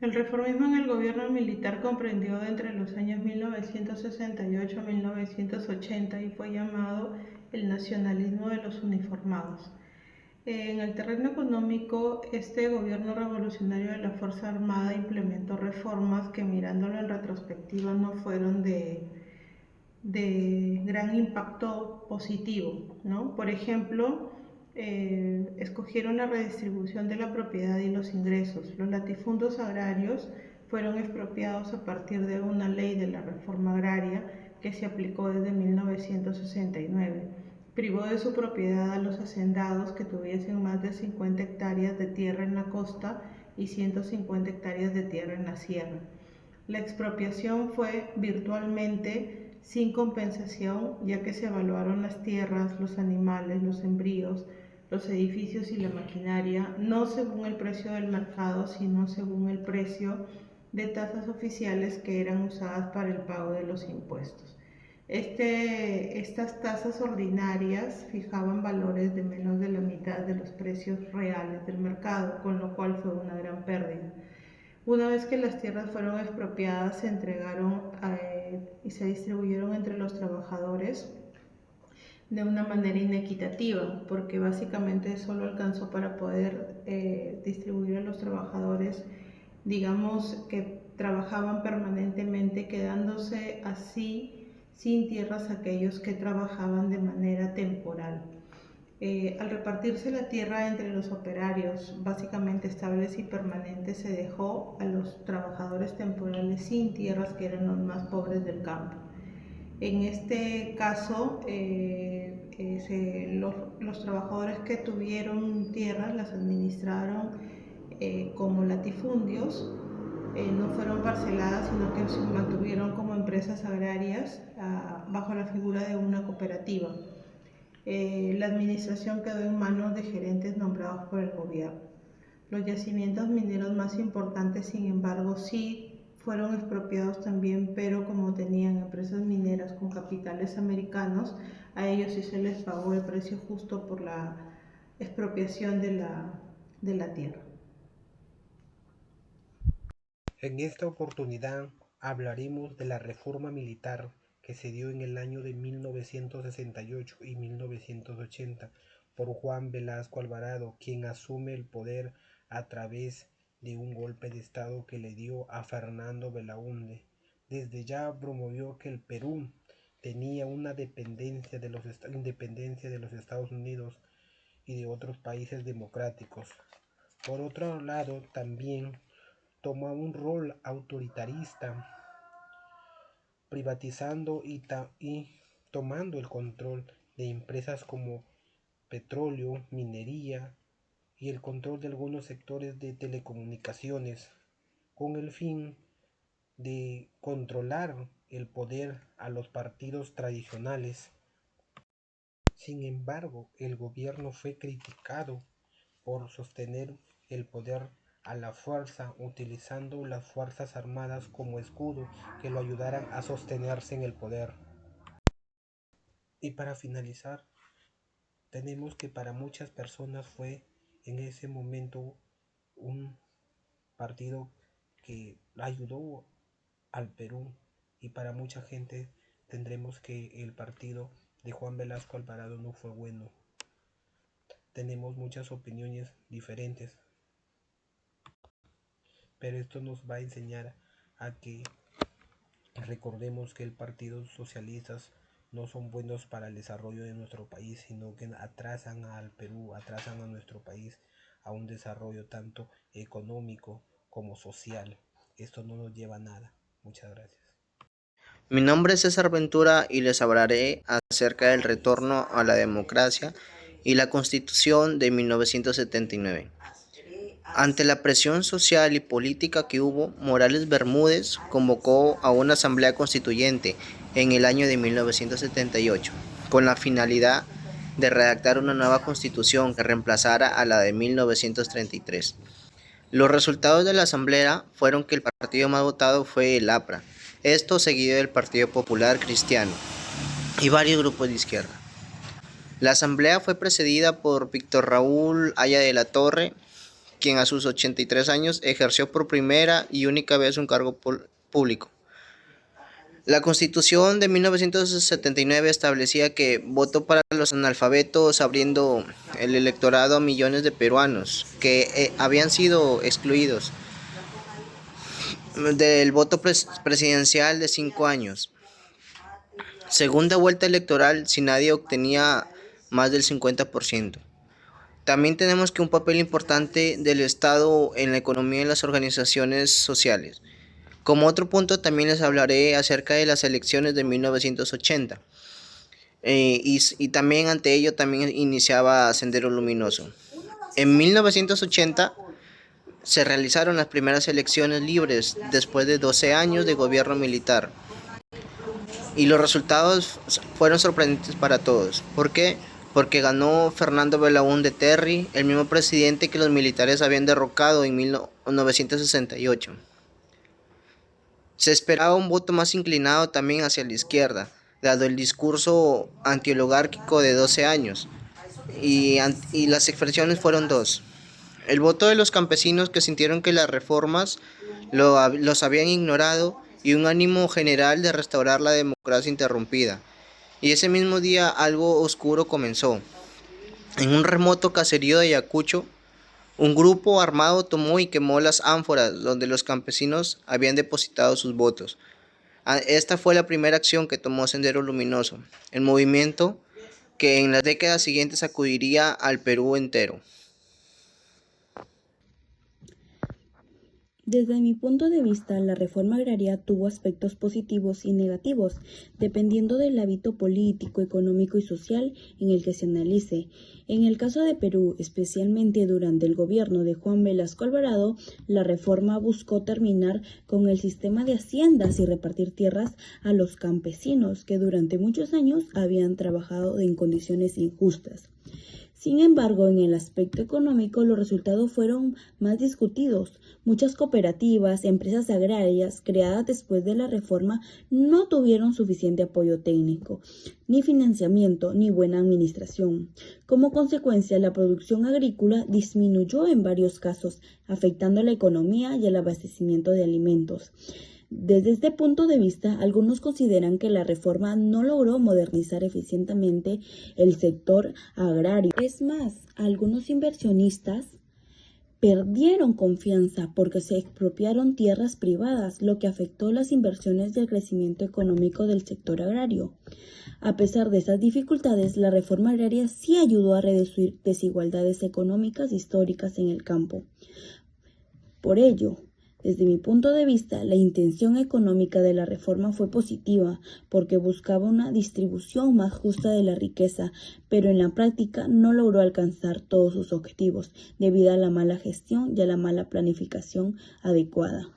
El reformismo en el gobierno militar comprendió entre los años 1968 a 1980 y fue llamado el nacionalismo de los uniformados. En el terreno económico, este gobierno revolucionario de la Fuerza Armada implementó reformas que, mirándolo en retrospectiva, no fueron de gran impacto positivo, ¿no? Por ejemplo, escogieron la redistribución de la propiedad y los ingresos. Los latifundios agrarios fueron expropiados a partir de una ley de la reforma agraria que se aplicó desde 1969. Privó de su propiedad a los hacendados que tuviesen más de 50 hectáreas de tierra en la costa y 150 hectáreas de tierra en la sierra. La expropiación fue virtualmente sin compensación, ya que se evaluaron las tierras, los animales, los sembríos, los edificios y la maquinaria, no según el precio del mercado, sino según el precio de tasas oficiales que eran usadas para el pago de los impuestos. Estas tasas ordinarias fijaban valores de menos de la mitad de los precios reales del mercado, con lo cual fue una gran pérdida. Una vez que las tierras fueron expropiadas, se entregaron y se distribuyeron entre los trabajadores de una manera inequitativa, porque básicamente solo alcanzó para poder distribuir a los trabajadores, digamos, que trabajaban permanentemente, quedándose así sin tierras aquellos que trabajaban de manera temporal. Al repartirse la tierra entre los operarios básicamente estables y permanentes, se dejó a los trabajadores temporales sin tierras, que eran los más pobres del campo. En este caso, los trabajadores que tuvieron tierras las administraron como latifundios, no fueron parceladas, sino que se mantuvieron como empresas agrarias bajo la figura de una cooperativa. La administración quedó en manos de gerentes nombrados por el gobierno. Los yacimientos mineros más importantes, sin embargo, sí fueron expropiados también, pero como tenían empresas mineras con capitales americanos, a ellos sí se les pagó el precio justo por la expropiación de la tierra. En esta oportunidad hablaremos de la reforma militar que se dio en el año de 1968 y 1980 por Juan Velasco Alvarado, quien asume el poder a través de un golpe de Estado que le dio a Fernando Belaúnde. Desde ya promovió que el Perú tenía una independencia de los Estados Unidos y de otros países democráticos. Por otro lado, también toma un rol autoritarista, privatizando y tomando el control de empresas como petróleo, minería y el control de algunos sectores de telecomunicaciones, con el fin de controlar el poder a los partidos tradicionales. Sin embargo, el gobierno fue criticado por sostener el poder a la fuerza, utilizando las fuerzas armadas como escudo que lo ayudaran a sostenerse en el poder. Y para finalizar, tenemos que para muchas personas fue en ese momento un partido que ayudó al Perú, y para mucha gente tendremos que el partido de Juan Velasco Alvarado no fue bueno. Tenemos muchas opiniones diferentes, pero esto nos va a enseñar a que recordemos que el Partido Socialistas no son buenos para el desarrollo de nuestro país, sino que atrasan al Perú, atrasan a nuestro país a un desarrollo tanto económico como social. Esto no nos lleva a nada. Muchas gracias. Mi nombre es César Ventura y les hablaré acerca del retorno a la democracia y la Constitución de 1979. Ante la presión social y política que hubo, Morales Bermúdez convocó a una asamblea constituyente en el año de 1978 con la finalidad de redactar una nueva constitución que reemplazara a la de 1933. Los resultados de la asamblea fueron que el partido más votado fue el APRA, esto seguido del Partido Popular Cristiano y varios grupos de izquierda. La asamblea fue precedida por Víctor Raúl Haya de la Torre, quien a sus 83 años ejerció por primera y única vez un cargo público. La Constitución de 1979 establecía que votó para los analfabetos, abriendo el electorado a millones de peruanos que habían sido excluidos del voto presidencial de 5 años. Segunda vuelta electoral si nadie obtenía más del 50%. También tenemos que un papel importante del Estado en la economía y las organizaciones sociales. Como otro punto también les hablaré acerca de las elecciones de 1980 y también ante ello también iniciaba Sendero Luminoso. En 1980 se realizaron las primeras elecciones libres después de 12 años de gobierno militar y los resultados fueron sorprendentes para todos. ¿Por qué? Porque ganó Fernando Belaúnde Terry, el mismo presidente que los militares habían derrocado en 1968. Se esperaba un voto más inclinado también hacia la izquierda, dado el discurso antioligárquico de 12 años, y las expresiones fueron dos. El voto de los campesinos que sintieron que las reformas los habían ignorado y un ánimo general de restaurar la democracia interrumpida. Y ese mismo día algo oscuro comenzó. En un remoto caserío de Ayacucho, un grupo armado tomó y quemó las ánforas donde los campesinos habían depositado sus votos. Esta fue la primera acción que tomó Sendero Luminoso, el movimiento que en las décadas siguientes sacudiría al Perú entero. Desde mi punto de vista, la reforma agraria tuvo aspectos positivos y negativos, dependiendo del hábito político, económico y social en el que se analice. En el caso de Perú, especialmente durante el gobierno de Juan Velasco Alvarado, la reforma buscó terminar con el sistema de haciendas y repartir tierras a los campesinos que durante muchos años habían trabajado en condiciones injustas. Sin embargo, en el aspecto económico, los resultados fueron más discutidos. Muchas cooperativas, empresas agrarias creadas después de la reforma no tuvieron suficiente apoyo técnico, ni financiamiento, ni buena administración. Como consecuencia, la producción agrícola disminuyó en varios casos, afectando a la economía y el abastecimiento de alimentos. Desde este punto de vista, algunos consideran que la reforma no logró modernizar eficientemente el sector agrario. Es más, algunos inversionistas perdieron confianza porque se expropiaron tierras privadas, lo que afectó las inversiones y el crecimiento económico del sector agrario. A pesar de esas dificultades, la reforma agraria sí ayudó a reducir desigualdades económicas históricas en el campo. Por ello, desde mi punto de vista, la intención económica de la reforma fue positiva porque buscaba una distribución más justa de la riqueza, pero en la práctica no logró alcanzar todos sus objetivos debido a la mala gestión y a la mala planificación adecuada.